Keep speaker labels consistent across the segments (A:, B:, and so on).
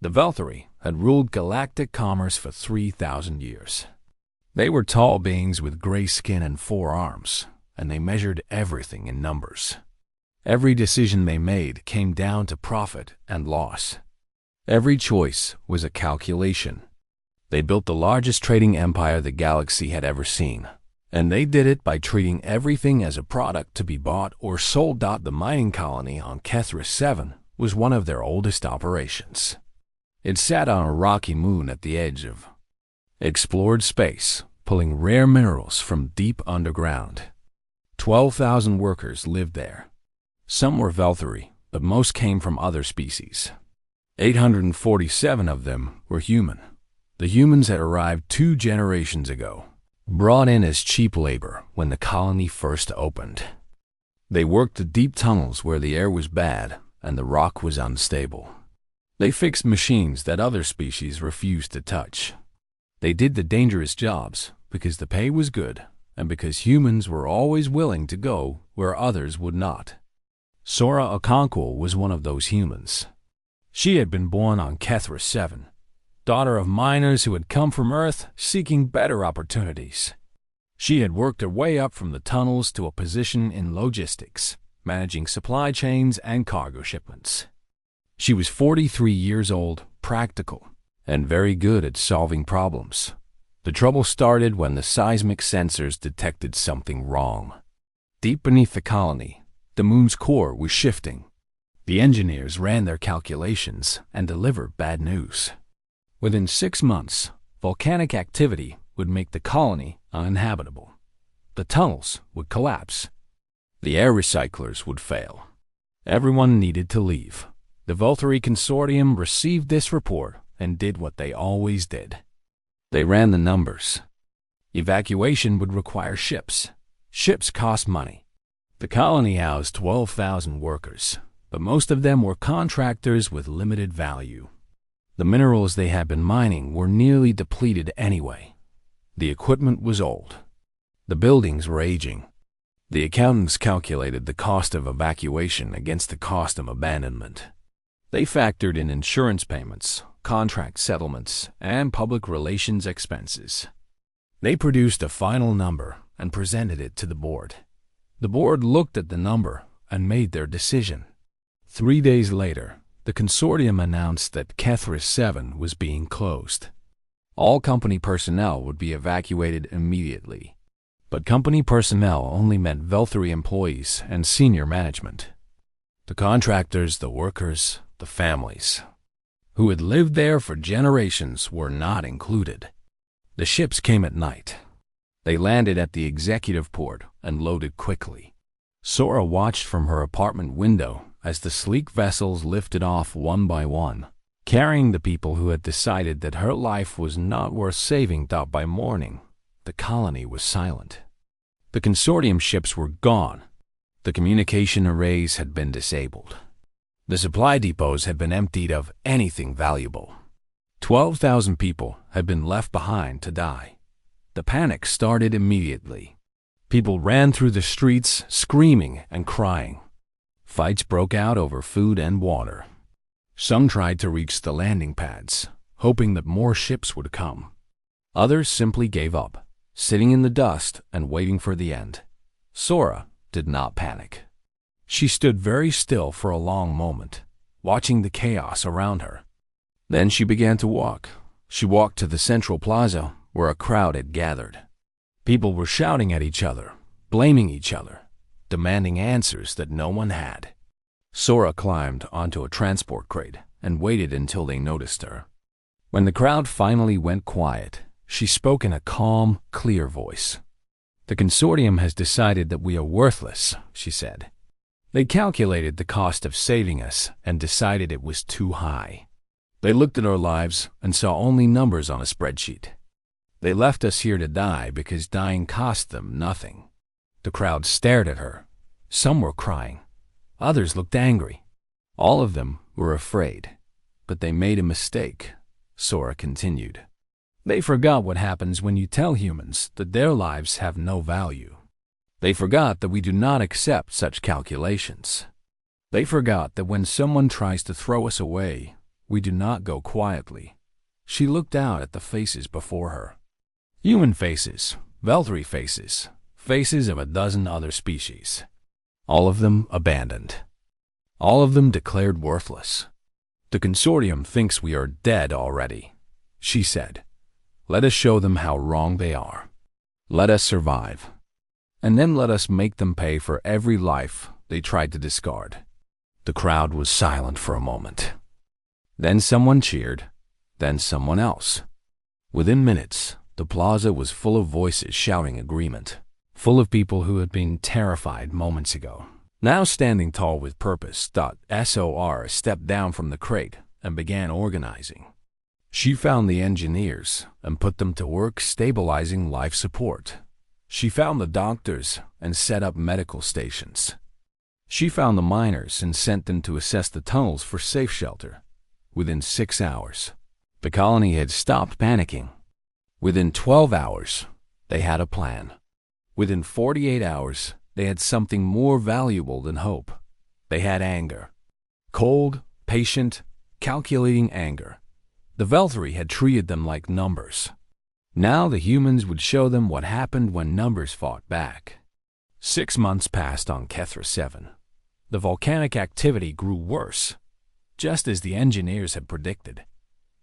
A: The Velthari had ruled galactic commerce for 3,000 years. They were tall beings with gray skin and 4 arms, and they measured everything in numbers. Every decision they made came down to profit and loss. Every choice was a calculation. They built the largest trading empire the galaxy had ever seen, and they did it by treating everything as a product to be bought or sold. The mining colony on Kethris 7 was one of their oldest operations. It sat on a rocky moon at the edge of explored space, pulling rare minerals from deep underground. 12,000 workers lived there. Some were Velthari, but most came from other species. 847 of them were human. The humans had arrived 2 generations ago, brought in as cheap labor when the colony first opened. They worked the deep tunnels where the air was bad and the rock was unstable. They fixed machines that other species refused to touch. They did the dangerous jobs because the pay was good and because humans were always willing to go where others would not. Sora Okonkwo was one of those humans. She had been born on Kethris 7, daughter of miners who had come from Earth seeking better opportunities. She had worked her way up from the tunnels to a position in logistics, managing supply chains and cargo shipments. She was 43 years old, practical, and very good at solving problems. The trouble started when the seismic sensors detected something wrong. Deep beneath the colony, the moon's core was shifting. The engineers ran their calculations and delivered bad news. Within 6 months, volcanic activity would make the colony uninhabitable. The tunnels would collapse. The air recyclers would fail. Everyone needed to leave. The Velthari Consortium received this report and did what they always did. They ran the numbers. Evacuation would require ships. Ships cost money. The colony housed 12,000 workers, but most of them were contractors with limited value. The minerals they had been mining were nearly depleted anyway. The equipment was old. The buildings were aging. The accountants calculated the cost of evacuation against the cost of abandonment. They factored in insurance payments, contract settlements, and public relations expenses. They produced a final number and presented it to the board. The board looked at the number and made their decision. 3 days later, the consortium announced that Kethris 7 was being closed. All company personnel would be evacuated immediately. But company personnel only meant Velthari employees and senior management. The contractors, the workers, the families who had lived there for generations were not included. The ships came at night. They landed at the executive port and loaded quickly. Sora watched from her apartment window as the sleek vessels lifted off one by one, carrying the people who had decided that her life was not worth saving. By morning, the colony was silent. The consortium ships were gone. The communication arrays had been disabled. The supply depots had been emptied of anything valuable. 12,000 people had been left behind to die. The panic started immediately. People ran through the streets, screaming and crying. Fights broke out over food and water. Some tried to reach the landing pads, hoping that more ships would come. Others simply gave up, sitting in the dust and waiting for the end. Sora did not panic. She stood very still for a long moment, watching the chaos around her. Then she began to walk. She walked to the central plaza where a crowd had gathered. People were shouting at each other, blaming each other, demanding answers that no one had. Sora climbed onto a transport crate and waited until they noticed her. When the crowd finally went quiet, she spoke in a calm, clear voice. "The consortium has decided that we are worthless," she said. "They calculated the cost of saving us and decided it was too high. They looked at our lives and saw only numbers on a spreadsheet. They left us here to die because dying cost them nothing." The crowd stared at her. Some were crying. Others looked angry. All of them were afraid. But they made a mistake, Sora continued. They forgot what happens when you tell humans that their lives have no value. They forgot that we do not accept such calculations. They forgot that when someone tries to throw us away, We do not go quietly. She looked out at the faces before her. Human faces, Veltri faces, faces of a dozen other species. All of them abandoned. All of them declared worthless. The consortium thinks we are dead already, she said. Let us show them how wrong they are. Let us survive. And then let us make them pay for every life they tried to discard. The crowd was silent for a moment. Then someone cheered, then someone else. Within minutes, the plaza was full of voices shouting agreement, full of people who had been terrified moments ago. Now standing tall with purpose, SOR stepped down from the crate and began organizing. She found the engineers and put them to work stabilizing life support. She found the doctors and set up medical stations. She found the miners and sent them to assess the tunnels for safe shelter. Within 6 hours, the colony had stopped panicking. Within 12 hours, they had a plan. Within 48 hours, they had something more valuable than hope. They had anger. Cold, patient, calculating anger. The Veltri had treated them like numbers. Now the humans would show them what happened when numbers fought back. 6 months passed on Kethra 7. The volcanic activity grew worse, just as the engineers had predicted.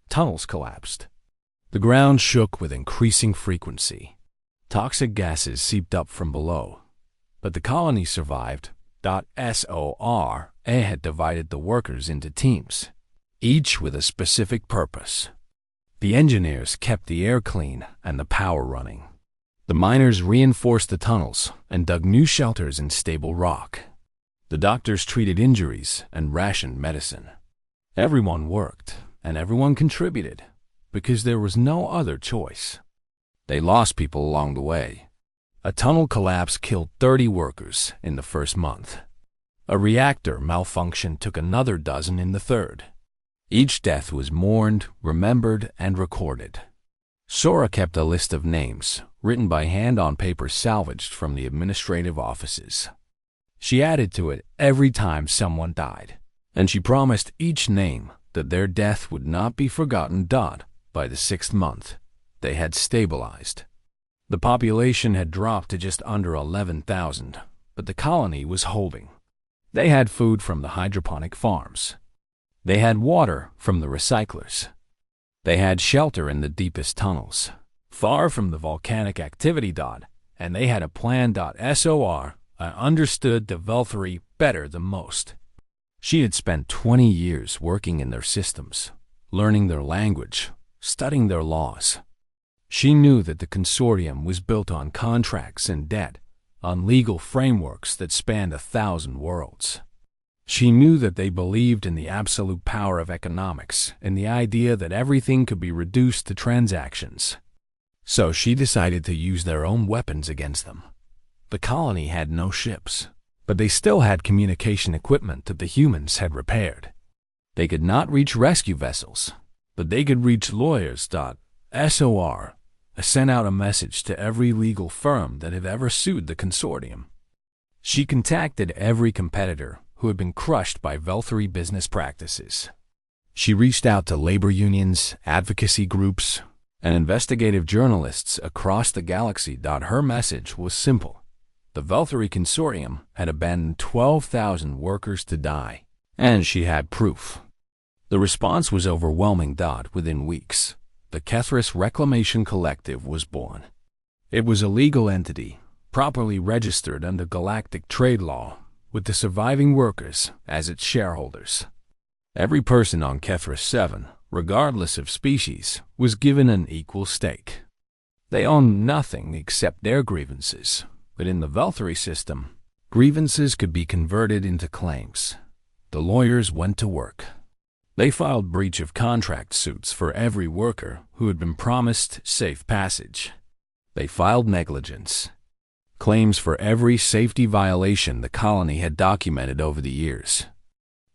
A: Tunnels collapsed. The ground shook with increasing frequency. Toxic gases seeped up from below. But the colony survived. SOR had divided the workers into teams, each with a specific purpose. The engineers kept the air clean and the power running. The miners reinforced the tunnels and dug new shelters in stable rock. The doctors treated injuries and rationed medicine. Everyone worked and everyone contributed because there was no other choice. They lost people along the way. A tunnel collapse killed 30 workers in the first month. A reactor malfunction took another dozen in the third. Each death was mourned, remembered, and recorded. Sora kept a list of names, written by hand on paper salvaged from the administrative offices. She added to it every time someone died, and she promised each name that their death would not be forgotten. By the 6th month, they had stabilized. The population had dropped to just under 11,000, but the colony was holding. They had food from the hydroponic farms. They had water from the recyclers. They had shelter in the deepest tunnels, far from the volcanic activity. And they had a plan. SOR understood the Veltri better than most. She had spent 20 years working in their systems, learning their language, studying their laws. She knew that the consortium was built on contracts and debt, on legal frameworks that spanned 1,000 worlds. She knew that they believed in the absolute power of economics and the idea that everything could be reduced to transactions. So she decided to use their own weapons against them. The colony had no ships, but they still had communication equipment that the humans had repaired. They could not reach rescue vessels, but they could reach lawyers. SOR sent out a message to every legal firm that had ever sued the consortium. She contacted every competitor who had been crushed by Veltri business practices. She reached out to labor unions, advocacy groups, and investigative journalists across the galaxy. Her message was simple. The Veltri consortium had abandoned 12,000 workers to die, and she had proof. The response was overwhelming. Within weeks, the Kethris Reclamation Collective was born. It was a legal entity, properly registered under galactic trade law, with the surviving workers as its shareholders. Every person on Kethris 7, regardless of species, was given an equal stake. They owned nothing except their grievances, but in the Veltri system, grievances could be converted into claims. The lawyers went to work. They filed breach of contract suits for every worker who had been promised safe passage. They filed negligence, claims for every safety violation the colony had documented over the years.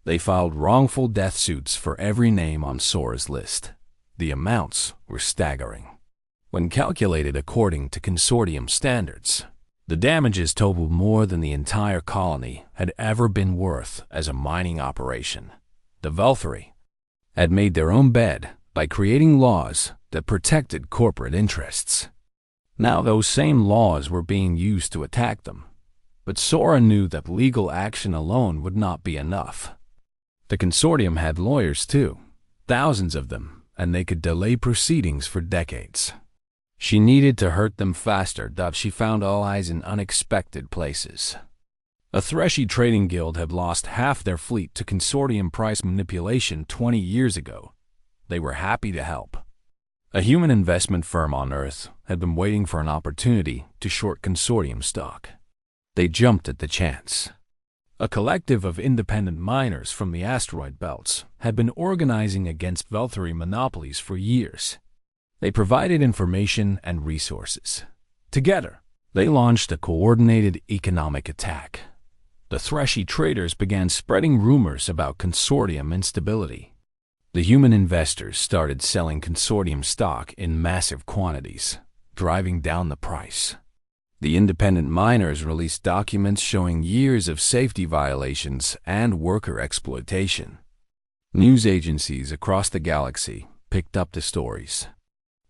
A: They filed wrongful death suits for every name on Sora's list. The amounts were staggering. When calculated according to consortium standards, the damages totaled more than the entire colony had ever been worth as a mining operation. The Veltri had made their own bed by creating laws that protected corporate interests. Now those same laws were being used to attack them, but Sora knew that legal action alone would not be enough. The consortium had lawyers too, thousands of them, and they could delay proceedings for decades. She needed to hurt them faster, but she found allies in unexpected places. A Threshy trading guild had lost half their fleet to consortium price manipulation 20 years ago. They were happy to help. A human investment firm on Earth had been waiting for an opportunity to short consortium stock. They jumped at the chance. A collective of independent miners from the asteroid belts had been organizing against Velthary monopolies for years. They provided information and resources. Together, they launched a coordinated economic attack. The Threshy traders began spreading rumors about consortium instability. The human investors started selling consortium stock in massive quantities, driving down the price. The independent miners released documents showing years of safety violations and worker exploitation. News agencies across the galaxy picked up the stories.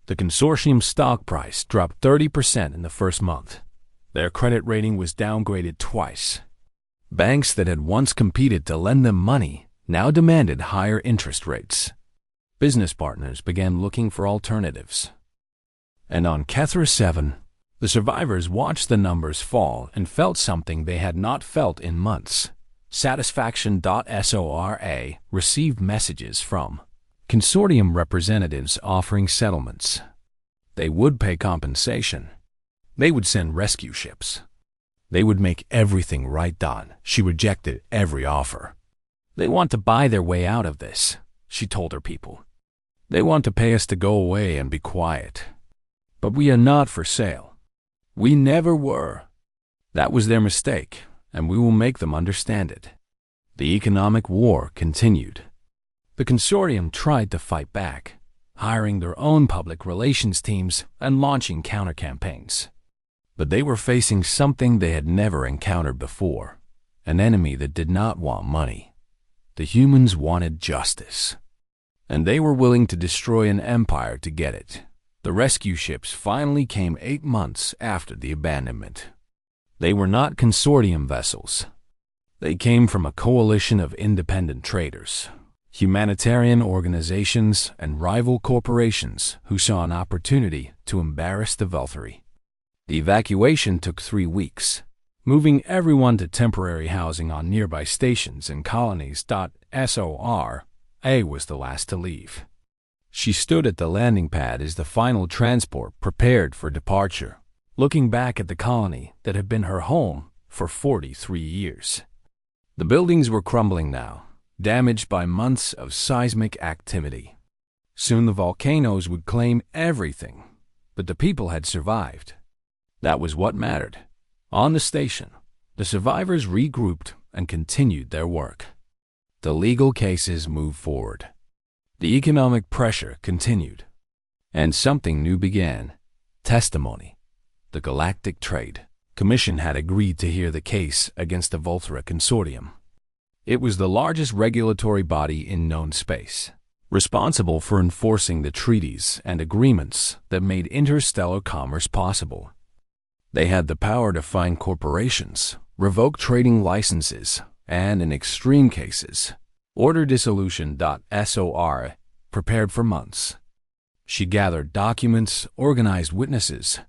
A: The consortium stock price dropped 30% in the first month. Their credit rating was downgraded twice. Banks that had once competed to lend them money now demanded higher interest rates. Business partners began looking for alternatives. And on Kethra 7, the survivors watched the numbers fall and felt something they had not felt in months. Satisfaction.sora received messages from consortium representatives offering settlements. They would pay compensation. They would send rescue ships. They would make everything right. She rejected every offer. They want to buy their way out of this, she told her people. They want to pay us to go away and be quiet. But we are not for sale. We never were. That was their mistake, and we will make them understand it. The economic war continued. The consortium tried to fight back, hiring their own public relations teams and launching counter-campaigns. But they were facing something they had never encountered before, an enemy that did not want money. The humans wanted justice, and they were willing to destroy an empire to get it. The rescue ships finally came 8 months after the abandonment. They were not consortium vessels. They came from a coalition of independent traders, humanitarian organizations, and rival corporations who saw an opportunity to embarrass the Velthary. The evacuation took 3 weeks, moving everyone to temporary housing on nearby stations and colonies. Sora was the last to leave. She stood at the landing pad as the final transport prepared for departure, looking back at the colony that had been her home for 43 years. The buildings were crumbling now, damaged by months of seismic activity. Soon the volcanoes would claim everything, but the people had survived. That was what mattered. On the station, the survivors regrouped and continued their work. The legal cases moved forward. The economic pressure continued. And something new began. Testimony. The Galactic Trade Commission had agreed to hear the case against the Volthra Consortium. It was the largest regulatory body in known space, responsible for enforcing the treaties and agreements that made interstellar commerce possible. They had the power to fine corporations, revoke trading licenses, and, in extreme cases, order dissolution. Sora prepared for months. She gathered documents, organized witnesses,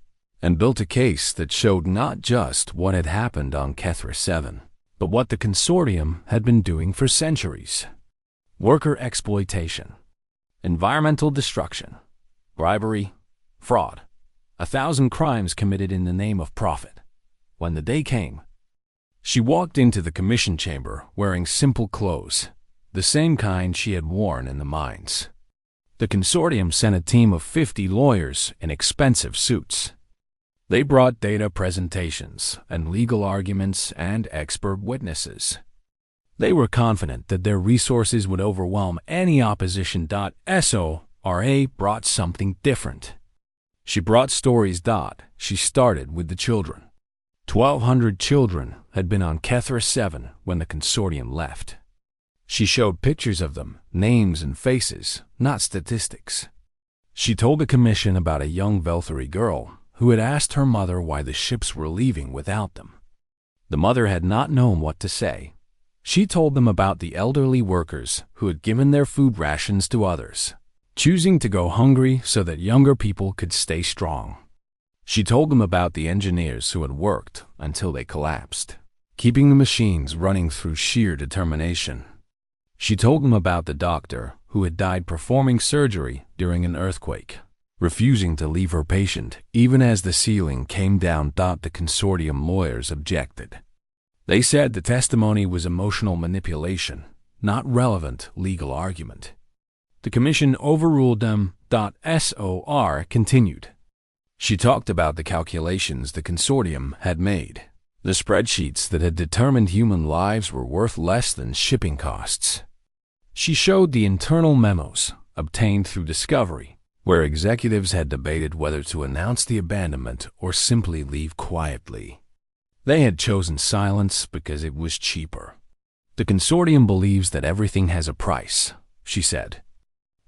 A: and built a case that showed not just what had happened on Kethra 7, but what the consortium had been doing for centuries. Worker exploitation, environmental destruction, bribery, fraud. 1,000 crimes committed in the name of profit. When the day came, she walked into the commission chamber wearing simple clothes, the same kind she had worn in the mines. The consortium sent a team of 50 lawyers in expensive suits. They brought data presentations and legal arguments and expert witnesses. They were confident that their resources would overwhelm any opposition. Sora brought something different. She brought stories. She started with the children. 1,200 children had been on Kethra 7 when the consortium left. She showed pictures of them, names and faces, not statistics. She told the commission about a young Velthari girl who had asked her mother why the ships were leaving without them. The mother had not known what to say. She told them about the elderly workers who had given their food rations to others, choosing to go hungry so that younger people could stay strong. She told them about the engineers who had worked until they collapsed, keeping the machines running through sheer determination. She told them about the doctor who had died performing surgery during an earthquake, refusing to leave her patient even as the ceiling came down. The consortium lawyers objected. They said the testimony was emotional manipulation, not relevant legal argument. The commission overruled them. SOR continued. She talked about the calculations the consortium had made, the spreadsheets that had determined human lives were worth less than shipping costs. She showed the internal memos obtained through discovery, where executives had debated whether to announce the abandonment or simply leave quietly. They had chosen silence because it was cheaper. The consortium believes that everything has a price, she said.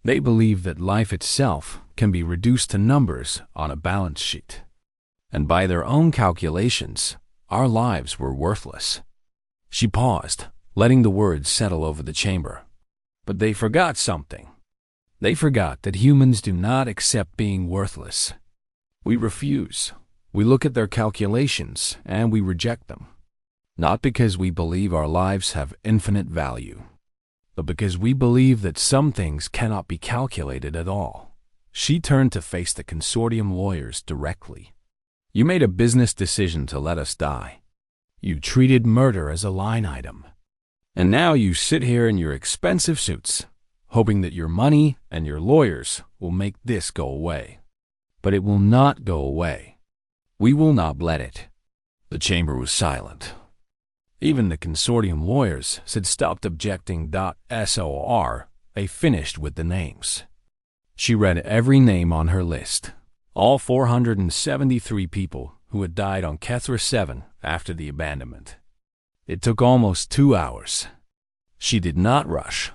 A: They believe that life itself can be reduced to numbers on a balance sheet. And by their own calculations, our lives were worthless. She paused, letting the words settle over the chamber. But they forgot something. They forgot that humans do not accept being worthless. We refuse. We look at their calculations and we reject them. Not because we believe our lives have infinite value, but because we believe that some things cannot be calculated at all. She turned to face the consortium lawyers directly. You made a business decision to let us die. You treated murder as a line item. And now you sit here in your expensive suits, hoping that your money and your lawyers will make this go away. But it will not go away. We will not let it. The chamber was silent. Even the consortium lawyers had stopped objecting. SOR, they finished with the names. She read every name on her list, all 473 people who had died on Kethra 7 after the abandonment. It took almost 2 hours. She did not rush.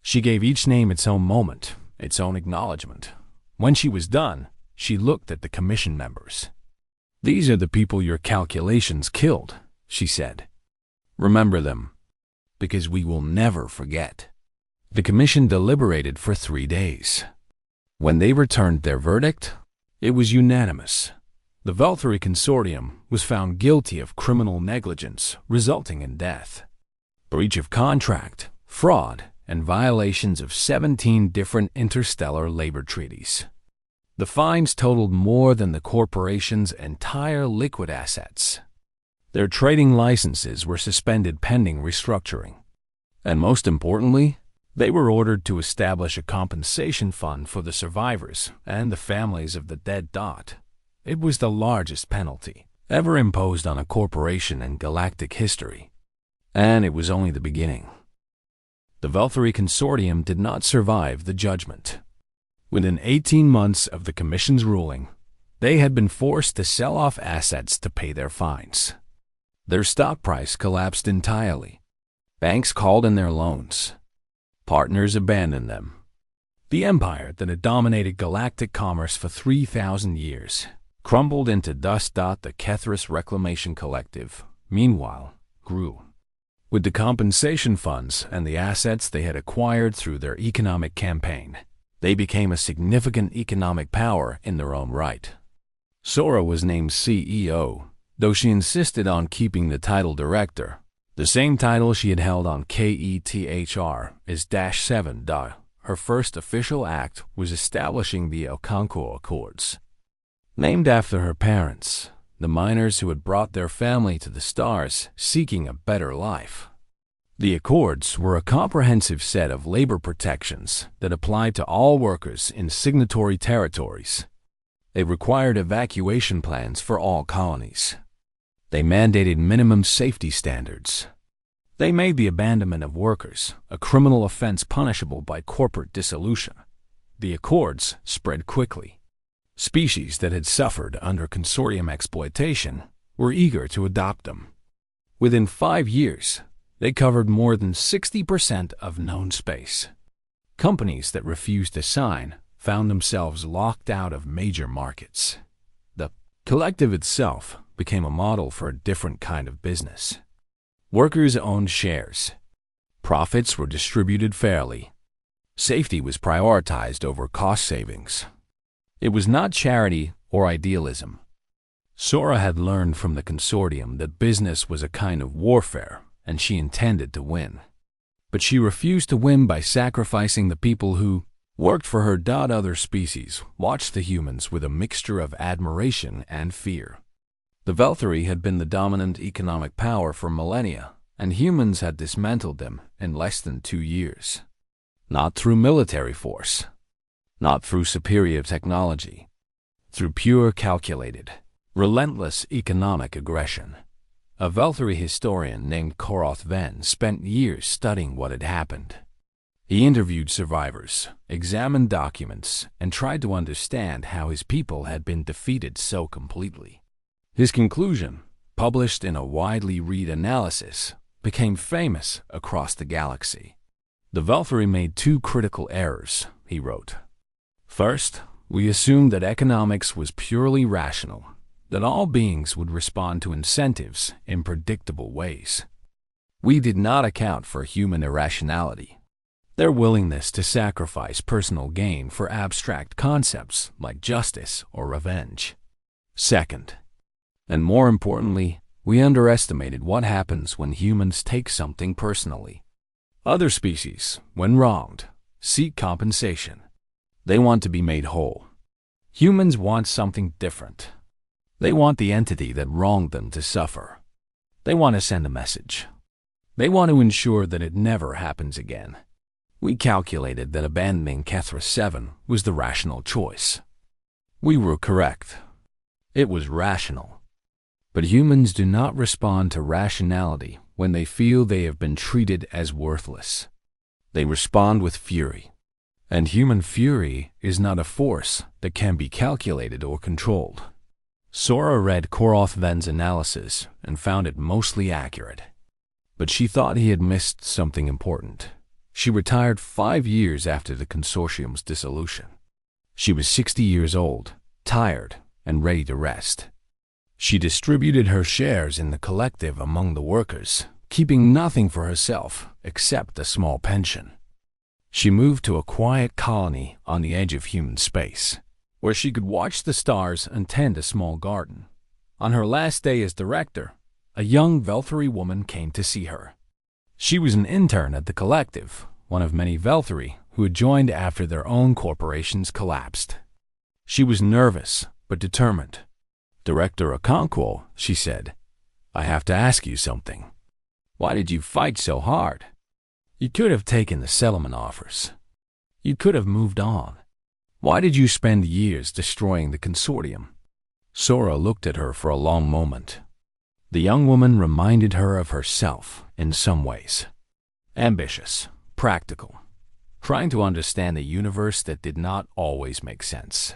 A: She gave each name its own moment, its own acknowledgement. When she was done, she looked at the commission members. These are the people your calculations killed, she said. Remember them, because we will never forget. The commission deliberated for 3 days. When they returned their verdict, it was unanimous. The Velthari consortium was found guilty of criminal negligence resulting in death, breach of contract, fraud, and violations of 17 different interstellar labor treaties. The fines totaled more than the corporation's entire liquid assets. Their trading licenses were suspended pending restructuring. And most importantly, they were ordered to establish a compensation fund for the survivors and the families of the dead. It was the largest penalty ever imposed on a corporation in galactic history. And it was only the beginning. The Velthari consortium did not survive the judgment. Within 18 months of the commission's ruling, they had been forced to sell off assets to pay their fines. Their stock price collapsed entirely. Banks called in their loans. Partners abandoned them. The empire that had dominated galactic commerce for 3,000 years crumbled into dust. The Kethris Reclamation Collective, meanwhile, grew. With the compensation funds and the assets they had acquired through their economic campaign, they became a significant economic power in their own right. Sora was named CEO, though she insisted on keeping the title director, the same title she had held on KETHR as -7. Her first official act was establishing the Alcanco Accords. Named after her parents, the miners who had brought their family to the stars seeking a better life. The Accords were a comprehensive set of labor protections that applied to all workers in signatory territories. They required evacuation plans for all colonies. They mandated minimum safety standards. They made the abandonment of workers a criminal offense punishable by corporate dissolution. The Accords spread quickly. Species that had suffered under consortium exploitation were eager to adopt them. Within 5 years, They covered more than 60% of known space. Companies that refused to sign found themselves locked out of major markets. The collective itself became a model for a different kind of business. Workers owned shares. Profits were distributed fairly. Safety was prioritized over cost savings. It was not charity or idealism. Sora had learned from the consortium that business was a kind of warfare, and she intended to win. But she refused to win by sacrificing the people who worked for her. Other species watched the humans with a mixture of admiration and fear. The Velthari had been the dominant economic power for millennia, and humans had dismantled them in less than 2 years. Not through military force, not through superior technology, through pure calculated, relentless economic aggression. A Velthari historian named Koroth Ven spent years studying what had happened. He interviewed survivors, examined documents, and tried to understand how his people had been defeated so completely. His conclusion, published in a widely read analysis, became famous across the galaxy. The Velthari made 2 critical errors, he wrote. First, we assumed that economics was purely rational, that all beings would respond to incentives in predictable ways. We did not account for human irrationality, their willingness to sacrifice personal gain for abstract concepts like justice or revenge. Second, and more importantly, we underestimated what happens when humans take something personally. Other species, when wronged, seek compensation. They want to be made whole. Humans want something different. They want the entity that wronged them to suffer. They want to send a message. They want to ensure that it never happens again. We calculated that abandoning Kethra 7 was the rational choice. We were correct. It was rational. But humans do not respond to rationality when they feel they have been treated as worthless. They respond with fury. And human fury is not a force that can be calculated or controlled. Sora read Koroth Ven's analysis and found it mostly accurate. But she thought he had missed something important. She retired 5 years after the consortium's dissolution. She was 60 years old, tired, and ready to rest. She distributed her shares in the collective among the workers, keeping nothing for herself except a small pension. She moved to a quiet colony on the edge of human space, where she could watch the stars and tend a small garden. On her last day as director, a young Velthari woman came to see her. She was an intern at the collective, one of many Velthari who had joined after their own corporations collapsed. She was nervous but determined. "Director Okonkwo," she said, "I have to ask you something. Why did you fight so hard? You could have taken the settlement offers. You could have moved on. Why did you spend years destroying the consortium?" Sora looked at her for a long moment. The young woman reminded her of herself in some ways. Ambitious, practical, trying to understand a universe that did not always make sense.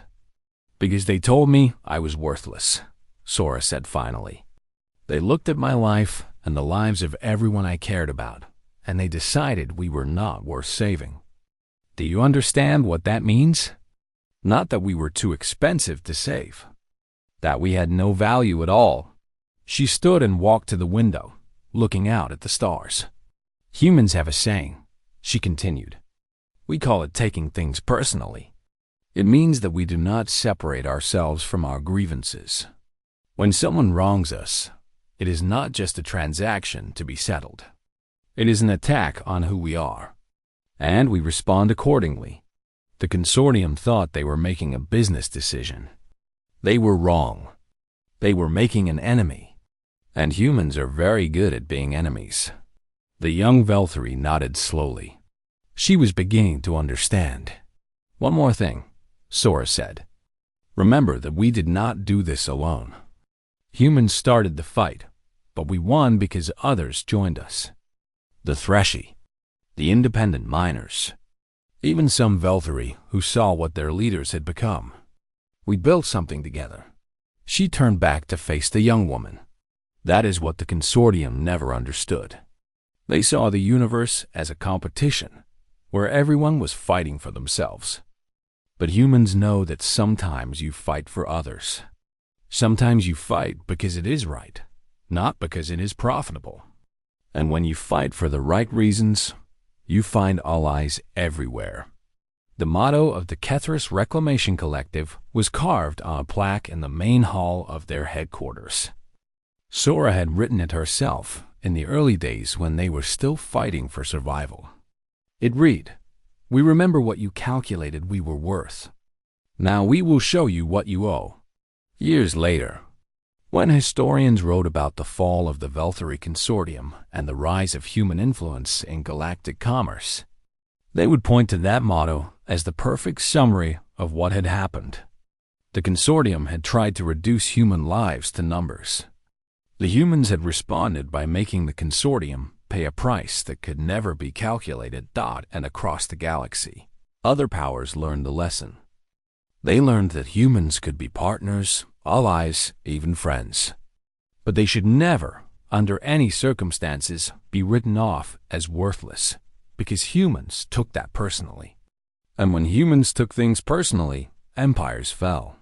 A: "Because they told me I was worthless," Sora said finally. "They looked at my life and the lives of everyone I cared about, and they decided we were not worth saving. Do you understand what that means? Not that we were too expensive to save. That we had no value at all." She stood and walked to the window, looking out at the stars. "Humans have a saying," she continued. "We call it taking things personally. It means that we do not separate ourselves from our grievances. When someone wrongs us, it is not just a transaction to be settled. It is an attack on who we are, and we respond accordingly." The consortium thought they were making a business decision. They were wrong. They were making an enemy, and humans are very good at being enemies. The young Velthari nodded slowly. She was beginning to understand. "One more thing," Sora said. "Remember that we did not do this alone. Humans started the fight, but we won because others joined us. The Threshi, the independent miners, even some Velthari who saw what their leaders had become. We built something together." She turned back to face the young woman. "That is what the consortium never understood. They saw the universe as a competition where everyone was fighting for themselves. But humans know that sometimes you fight for others. Sometimes you fight because it is right, not because it is profitable. And when you fight for the right reasons, you find allies everywhere. The motto of the Kethris Reclamation Collective was carved on a plaque in the main hall of their headquarters. Sora had written it herself in the early days when they were still fighting for survival. It read, "We remember what you calculated we were worth. Now we will show you what you owe." Years later, when historians wrote about the fall of the Velthari Consortium and the rise of human influence in galactic commerce, they would point to that motto as the perfect summary of what had happened. The Consortium had tried to reduce human lives to numbers. The humans had responded by making the Consortium pay a price that could never be calculated and across the galaxy. Other powers learned the lesson. They learned that humans could be partners, allies, even friends. But they should never, under any circumstances, be written off as worthless, because humans took that personally. And when humans took things personally, empires fell.